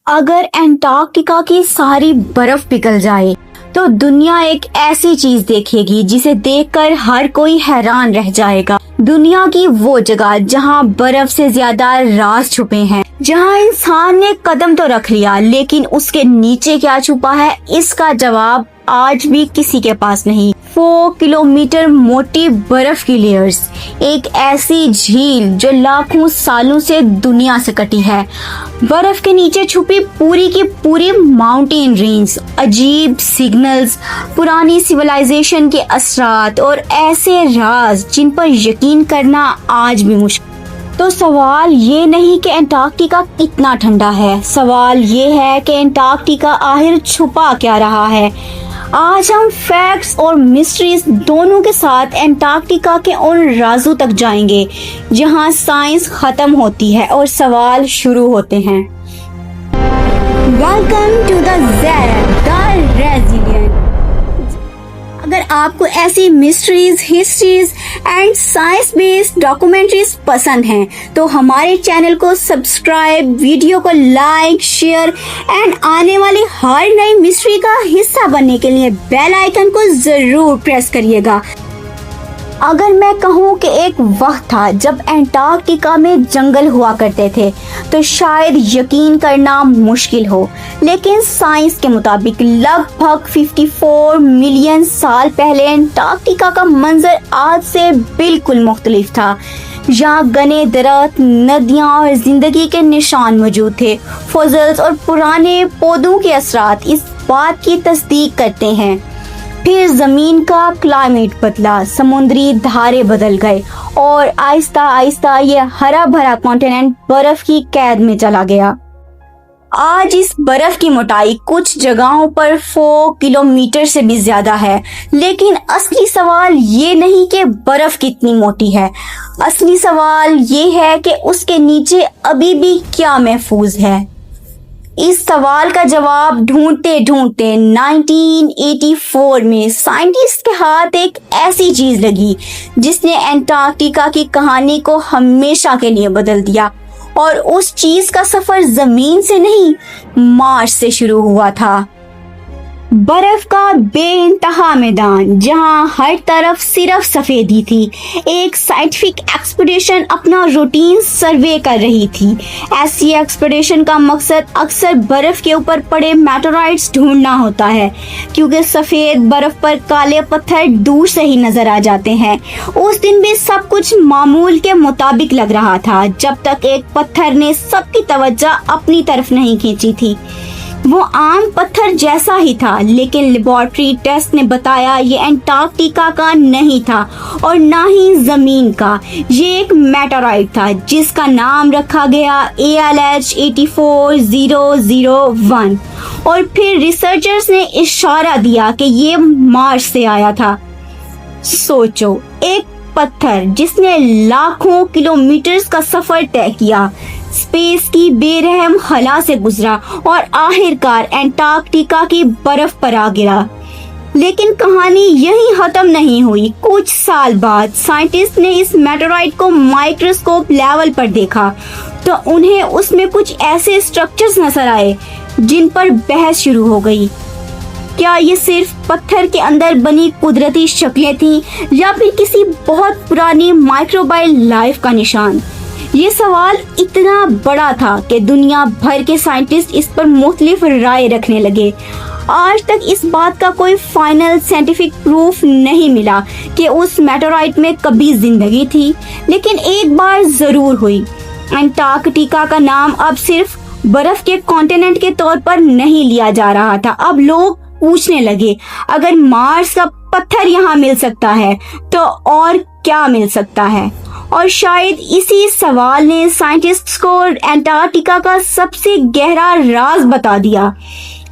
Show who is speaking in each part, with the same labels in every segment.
Speaker 1: अगर एंटार्क्टिका की सारी बर्फ पिघल जाए तो दुनिया एक ऐसी चीज देखेगी जिसे देखकर हर कोई हैरान रह जाएगा। दुनिया की वो जगह जहां बर्फ से ज्यादा राज छुपे हैं, जहां इंसान ने कदम तो रख लिया लेकिन उसके नीचे क्या छुपा है, इसका जवाब आज भी किसी के पास नहीं। 4 किलोमीटर मोटी बर्फ की लेयर्स, एक ऐसी झील जो लाखों सालों से दुनिया से कटी है। बर्फ के नीचे छुपी पूरी की पूरी माउंटेन रेंज, अजीब सिग्नल्स, पुरानी सिविलाइजेशन के असरात और ऐसे राज जिन पर यकीन करना आज भी मुश्किल। तो सवाल ये नहीं कि एंटार्क्टिका कितना ठंडा है, सवाल ये है कि एंटार्क्टिका आखिर छुपा क्या रहा है। आज हम फैक्ट्स और मिस्ट्रीज दोनों के साथ एंटार्क्टिका के उन राजों तक जाएंगे जहां साइंस खत्म होती है और सवाल शुरू होते हैं। Welcome to the resilient. अगर आपको ऐसी mysteries, histories and science based documentaries पसंद हैं तो हमारे चैनल को सब्सक्राइब, वीडियो को लाइक, शेयर एंड आने वाली हर नई मिस्ट्री का हिस्सा बनने के लिए बेल आइकन को जरूर प्रेस करिएगा। अगर मैं कहूँ कि एक वक्त था जब एंटार्क्टिका में जंगल हुआ करते थे तो शायद यकीन करना मुश्किल हो, लेकिन साइंस के मुताबिक लगभग 54 मिलियन साल पहले एंटार्क्टिका का मंजर आज से बिल्कुल मुख्तलिफ था। यहाँ घने दरख्त, नदियाँ और जिंदगी के निशान मौजूद थे। फॉसिल्स और पुराने पौधों के असरात इस बात की तस्दीक करते हैं। फिर जमीन का क्लाइमेट बदला, समुद्री धारे बदल गए और आहिस्ता आहिस्ता ये हरा भरा कॉन्टिनेंट बर्फ की कैद में चला गया। आज इस बर्फ की मोटाई कुछ जगहों पर 4 किलोमीटर से भी ज्यादा है, लेकिन असली सवाल ये नहीं कि बर्फ कितनी मोटी है, असली सवाल ये है कि उसके नीचे अभी भी क्या महफूज है। इस सवाल का जवाब ढूंढते ढूंढते 1984 में साइंटिस्ट के हाथ एक ऐसी चीज लगी जिसने एंटार्क्टिका की कहानी को हमेशा के लिए बदल दिया। और उस चीज का सफर जमीन से नहीं, मार्स से शुरू हुआ था। बर्फ का बेइंतहा मैदान जहां हर तरफ सिर्फ सफेदी थी। एक साइंटिफिक एक्सपीडिशन अपना रूटीन सर्वे कर रही थी। ऐसी एक्सपीडिशन का मकसद अक्सर बर्फ के ऊपर पड़े मेटेराइट्स ढूंढना होता है, क्योंकि सफेद बर्फ पर काले पत्थर दूर से ही नजर आ जाते हैं। उस दिन भी सब कुछ मामूल के मुताबिक लग रहा था जब तक एक पत्थर ने सबकी तवज्जो अपनी तरफ नहीं खींची थी। वो आम पत्थर जैसा ही था, लेकिन लेबोरेटरी टेस्ट ने बताया ये एंटार्क्टिका का नहीं था और ना ही जमीन का। ये एक मेटेराइट था जिसका नाम रखा गया ALH 84001 और फिर रिसर्चर्स ने इशारा दिया कि ये मार्स से आया था। सोचो, एक पत्थर जिसने लाखों किलोमीटर्स का सफर तय किया, स्पेस की बेरहम खला से गुजरा और आखिरकार एंटार्क्टिका की बर्फ पर आ गिरा। लेकिन कहानी यहीं खत्म नहीं हुई। कुछ साल बाद साइंटिस्ट ने इस मेटेराइट को माइक्रोस्कोप लेवल पर देखा तो उन्हें उसमें कुछ ऐसे स्ट्रक्चर्स नजर आए जिन पर बहस शुरू हो गई। क्या ये सिर्फ पत्थर के अंदर बनी कुदरती शक्लें थीं या फिर किसी बहुत पुरानी माइक्रोबायल लाइफ का निशान? ये सवाल इतना बड़ा था कि दुनिया भर के साइंटिस्ट इस पर मुख्तलिफ राय रखने लगे। आज तक इस बात का कोई फाइनल साइंटिफिक प्रूफ नहीं मिला कि उस मेटेराइट में कभी जिंदगी थी, लेकिन एक बार जरूर हुई। एंटार्क्टिका का नाम अब सिर्फ बर्फ के कॉन्टिनेंट के तौर पर नहीं लिया जा रहा था। अब लोग पूछने लगे, अगर मार्स का पत्थर यहाँ मिल सकता है तो और क्या मिल सकता है? और शायद इसी सवाल ने साइंटिस्ट्स को एंटार्क्टिका का सबसे गहरा राज बता दिया।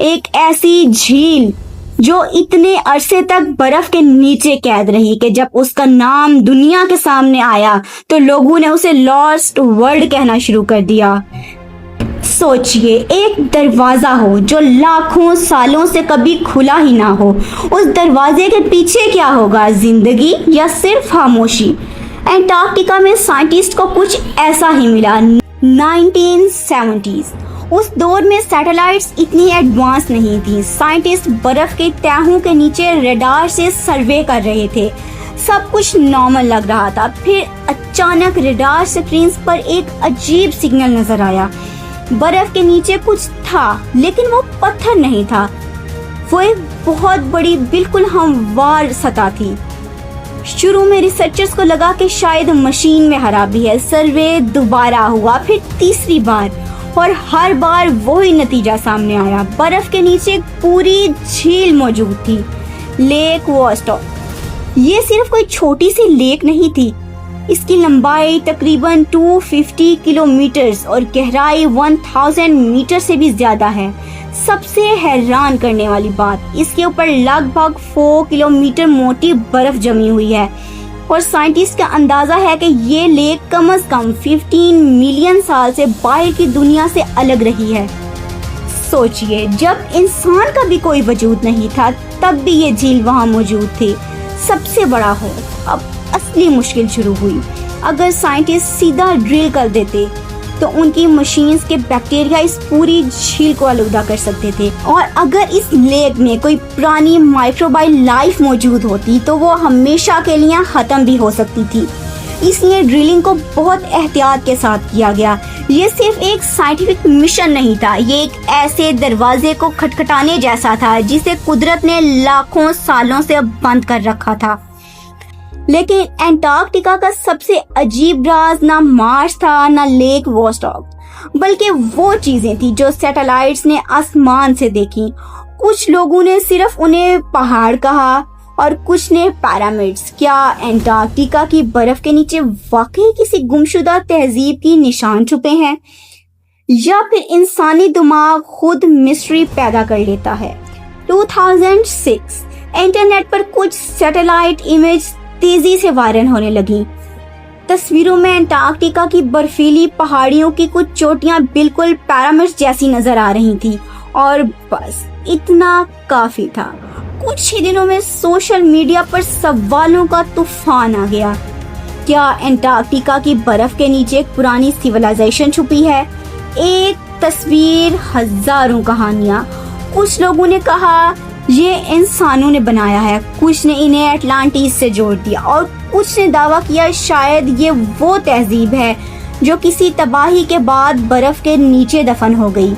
Speaker 1: एक ऐसी झील जो इतने अरसे तक बर्फ के नीचे कैद रही कि जब उसका नाम दुनिया के सामने आया तो लोगों ने उसे लॉस्ट वर्ल्ड कहना शुरू कर दिया। सोचिए, एक दरवाजा हो जो लाखों सालों से कभी खुला ही ना हो। उस दरवाजे के पीछे क्या होगा, जिंदगी या सिर्फ खामोशी? एंटार्क्टिका में साइंटिस्ट को कुछ ऐसा ही मिला। 1970s उस दौर में सैटेलाइट्स इतनी एडवांस नहीं थी। साइंटिस्ट बर्फ के तहों के नीचे रडार से सर्वे कर रहे थे। सब कुछ नॉर्मल लग रहा था। फिर अचानक रडार स्क्रीन्स पर एक अजीब सिग्नल नजर आया। बर्फ के नीचे कुछ था, लेकिन वो पत्थर नहीं था। वो एक बहुत बड़ी, बिल्कुल हमवार सतह थी। शुरू में रिसर्चर्स को लगा कि शायद मशीन में खराबी है। सर्वे दोबारा हुआ, फिर तीसरी बार, और हर बार वही नतीजा सामने आया। बर्फ के नीचे एक पूरी झील मौजूद थी, लेक वोस्टॉक। ये सिर्फ कोई छोटी सी लेक नहीं थी। इसकी लंबाई तकरीबन 250 किलोमीटर और गहराई 1000 मीटर से भी ज्यादा है। सबसे हैरान करने वाली बात, इसके ऊपर लगभग 4 किलोमीटर मोटी बर्फ जमी हुई है, और साइंटिस्ट का अंदाजा है कि ये लेक कम से कम 15 मिलियन साल से बाहर की दुनिया से अलग रही है। सोचिए, जब इंसान का भी कोई वजूद नहीं था, तब भी ये झील वहाँ मौजूद थी। सबसे बड़ा हो, अब असली मुश्किल शुरू हुई। अगर साइंटिस्ट सीधा ड्रिल कर देते तो उनकी मशीन्स के बैक्टीरिया इस पूरी झील को आलूदा कर सकते थे, और अगर इस लेक में कोई पुरानी माइक्रोबायल लाइफ मौजूद होती तो वो हमेशा के लिए खत्म भी हो सकती थी। इसलिए ड्रिलिंग को बहुत एहतियात के साथ किया गया। ये सिर्फ एक साइंटिफिक मिशन नहीं था, ये एक ऐसे दरवाजे को खटखटाने जैसा था जिसे कुदरत ने लाखों सालों से बंद कर रखा था। लेकिन एंटार्क्टिका का सबसे अजीब राज ना मार्स था, ना लेक वोस्टॉक, बल्कि वो चीजें थी जो सैटेलाइट्स ने आसमान से देखी। कुछ लोगों ने सिर्फ उन्हें पहाड़ कहा और कुछ ने पिरामिड्स। क्या एंटार्क्टिका की बर्फ के नीचे वाकई किसी गुमशुदा तहजीब की निशान छुपे हैं, या फिर इंसानी दिमाग खुद मिस्ट्री पैदा कर लेता है? 2006 इंटरनेट पर कुछ सैटेलाइट इमेज तेजी से वायरल होने लगी। तस्वीरों में एंटार्क्टिका की बर्फीली पहाड़ियों की कुछ चोटियां बिल्कुल पिरामिड्स जैसी नजर आ रही थी, और बस इतना काफी था। कुछ ही दिनों में सोशल मीडिया पर सवालों का तूफान आ गया। क्या एंटार्क्टिका की बर्फ के नीचे एक पुरानी सिविलाइजेशन छुपी है? एक तस्वीर, हजारों कहानियां। कुछ लोगों ने कहा ये इंसानों ने बनाया है, कुछ ने इन्हें अटलांटिस से जोड़ दिया, और कुछ ने दावा किया शायद ये वो तहजीब है जो किसी तबाही के बाद बर्फ के नीचे दफन हो गई।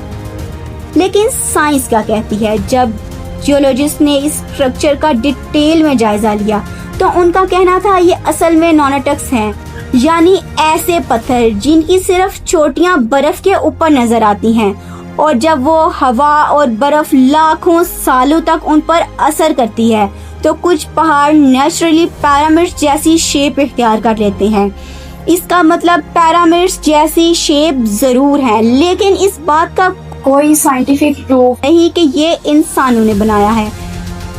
Speaker 1: लेकिन साइंस क्या कहती है? जब जियोलॉजिस्ट ने इस स्ट्रक्चर का डिटेल में जायजा लिया तो उनका कहना था ये असल में नॉनेटक्स हैं, यानी ऐसे पत्थर जिनकी सिर्फ चोटियां बर्फ के ऊपर नजर आती हैं, और जब वो हवा और बर्फ लाखों सालों तक उन पर असर करती है तो कुछ पहाड़ नेचुरली पिरामिड्स जैसी शेप इख्तियार कर लेते हैं। इसका मतलब पिरामिड्स जैसी शेप जरूर है, लेकिन इस बात का कोई साइंटिफिक प्रूफ नहीं कि ये इंसानों ने बनाया है।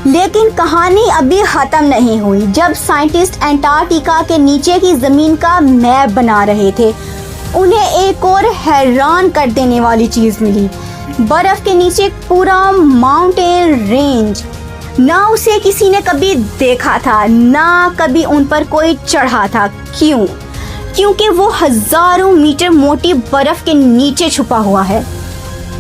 Speaker 1: लेकिन कहानी अभी खत्म नहीं हुई। जब साइंटिस्ट एंटार्क्टिका के नीचे की जमीन का मैप बना रहे थे, उन्हें एक और हैरान कर देने वाली चीज मिली। बर्फ के नीचे पूरा माउंटेन रेंज। ना उसे किसी ने कभी देखा था, ना कभी उन पर कोई चढ़ा था। क्यों? क्योंकि वो हजारों मीटर मोटी बर्फ के नीचे छुपा हुआ है।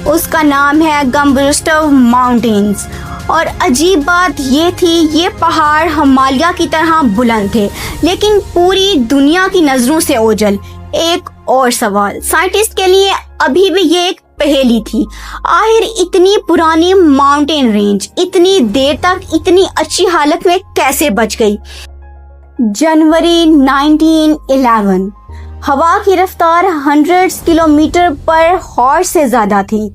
Speaker 1: उसका नाम है गम्बुस्टव माउंटेन्स। और अजीब बात ये थी, ये पहाड़ हिमालय की तरह बुलंद थे, लेकिन पूरी दुनिया की नजरों से ओझल। एक और सवाल साइंटिस्ट के लिए अभी भी ये एक पहेली थी। आखिर इतनी पुरानी माउंटेन रेंज इतनी देर तक इतनी अच्छी हालत में कैसे बच गई? जनवरी 1911 हवा की रफ्तार 100 किलोमीटर पर हॉर्स से ज्यादा थी।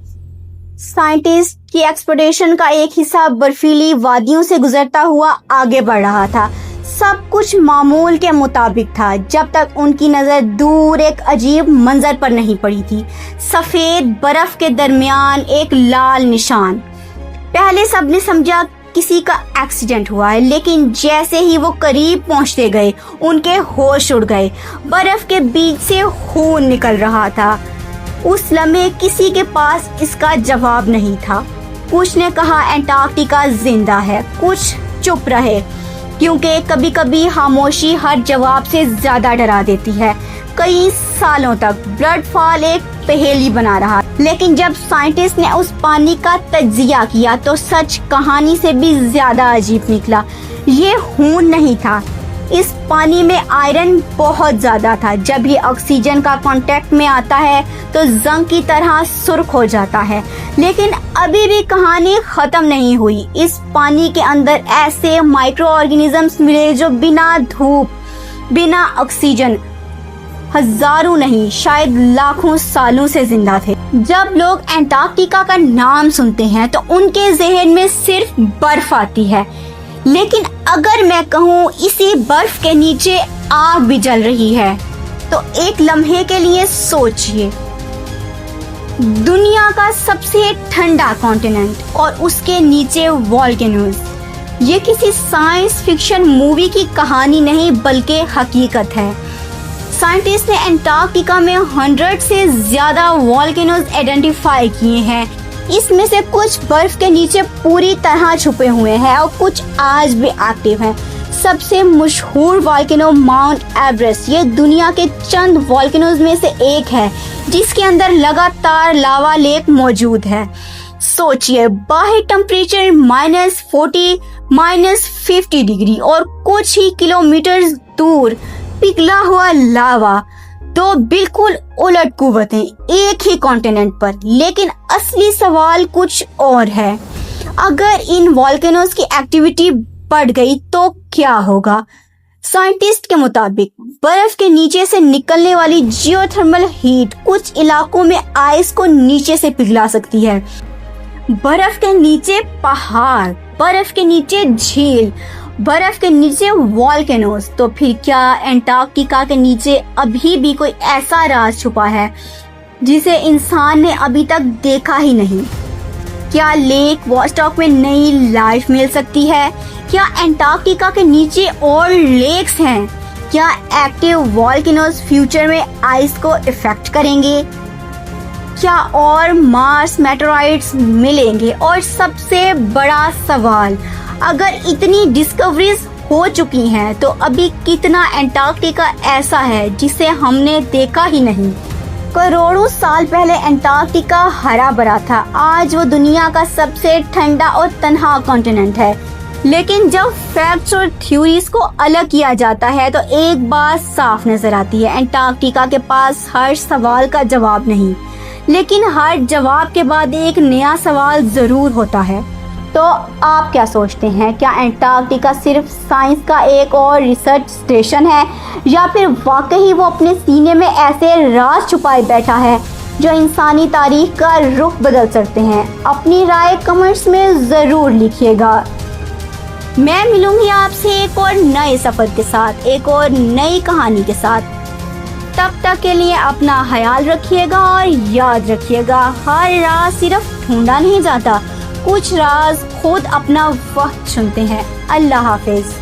Speaker 1: साइंटिस्ट की एक्सपेडिशन का एक हिस्सा बर्फीली वादियों से गुजरता हुआ आगे बढ़ रहा था। सब कुछ मामूल के मुताबिक था जब तक उनकी नजर दूर एक अजीब मंजर पर नहीं पड़ी थी। सफेद बर्फ के दरमियान एक लाल निशान। पहले सबने समझा किसी का एक्सीडेंट हुआ है, लेकिन जैसे ही वो करीब पहुंचते गए उनके होश उड़ गए। बर्फ के बीच से खून निकल रहा था। उस लम्हे किसी के पास इसका जवाब नहीं था। कुछ ने कहा एंटार्क्टिका जिंदा है, कुछ चुप रहे, क्योंकि कभी कभी खामोशी हर जवाब से ज्यादा डरा देती है। कई सालों तक ब्लड फॉल एक पहेली बना रहा। لیکن جب سائنٹسٹ نے اس پانی کا تجزیہ کیا تو سچ کہانی سے بھی زیادہ عجیب نکلا۔ یہ خون نہیں تھا، اس پانی میں آئرن بہت زیادہ تھا۔ جب یہ آکسیجن کا کانٹیکٹ میں آتا ہے تو زنگ کی طرح سرخ ہو جاتا ہے۔ لیکن ابھی بھی کہانی ختم نہیں ہوئی۔ اس پانی کے اندر ایسے مائکرو آرگینزمز ملے جو بنا دھوپ، بنا آکسیجن ہزاروں نہیں شاید لاکھوں سالوں سے زندہ تھے۔ جب لوگ انٹارکٹیکا کا نام سنتے ہیں تو ان کے ذہن میں صرف برف آتی ہے، لیکن اگر میں کہوں اسی برف کے نیچے آگ بھی جل رہی ہے تو ایک لمحے کے لیے سوچئے، دنیا کا سب سے ٹھنڈا کانٹیننٹ اور اس کے نیچے والکینوز۔ یہ کسی سائنس فکشن مووی کی کہانی نہیں بلکہ حقیقت ہے۔ سائنٹسٹ نے انٹارکٹیکا میں 100 سے زیادہ والکینوز آئیڈینٹیفائی کیے ہیں۔ اس میں سے کچھ برف کے نیچے پوری طرح چھپے ہوئے ہیں اور کچھ آج بھی ایکٹیو ہیں۔ سب سے مشہور والکینو ماؤنٹ ایورسٹ یہ دنیا کے چند والکینوز میں سے ایک ہے جس کے اندر لگاتار لاوا لیک موجود ہے۔ سوچئے، باہر ٹمپریچر -40 -50 ڈگری اور کچھ ہی کلومیٹر دور پگھلا ہوا لاوا، دو بالکل الٹ قوتیں ایک ہی کانٹیننٹ پر۔ لیکن اصلی سوال کچھ اور ہے، اگر ان والکینوز کی ایکٹیویٹی بڑھ گئی تو کیا ہوگا؟ سائنٹسٹ کے مطابق برف کے نیچے سے نکلنے والی جیو تھرمل ہیٹ کچھ علاقوں میں آئس کو نیچے سے پگھلا سکتی ہے۔ برف کے نیچے پہاڑ، برف کے نیچے جھیل، برف کے نیچے والکینوز، تو پھر کیا انٹارکٹیکا کے نیچے ابھی بھی کوئی ایسا راز چھپا ہے جسے انسان نے ابھی تک دیکھا ہی نہیں؟ کیا لیک واسٹاک میں نئی لائف مل سکتی ہے؟ کیا انٹارکٹیکا کے نیچے اور لیکس ہیں؟ کیا ایکٹیو والکینوز فیوچر میں آئس کو افیکٹ کریں گے؟ کیا اور مارس میٹرائٹس ملیں گے؟ اور سب سے بڑا سوال، اگر اتنی ڈسکوریز ہو چکی ہیں تو ابھی کتنا انٹارکٹیکا ایسا ہے جسے ہم نے دیکھا ہی نہیں؟ کروڑوں سال پہلے انٹارکٹیکا ہرا بھرا تھا، آج وہ دنیا کا سب سے ٹھنڈا اور تنہا کانٹیننٹ ہے۔ لیکن جب فیکٹس اور تھیوریز کو الگ کیا جاتا ہے تو ایک بات صاف نظر آتی ہے، انٹارکٹیکا کے پاس ہر سوال کا جواب نہیں، لیکن ہر جواب کے بعد ایک نیا سوال ضرور ہوتا ہے۔ تو آپ کیا سوچتے ہیں؟ کیا انٹارکٹیکا صرف سائنس کا ایک اور ریسرچ اسٹیشن ہے، یا پھر واقعی وہ اپنے سینے میں ایسے راز چھپائے بیٹھا ہے جو انسانی تاریخ کا رخ بدل سکتے ہیں؟ اپنی رائے کمنٹس میں ضرور لکھیے گا۔ میں ملوں گی آپ سے ایک اور نئے سفر کے ساتھ، ایک اور نئی کہانی کے ساتھ۔ تب تک کے لیے اپنا خیال رکھیے گا اور یاد رکھیے گا، ہر راز صرف ڈھونڈا نہیں جاتا، کچھ راز خود اپنا وقت چنتے ہیں۔ اللہ حافظ۔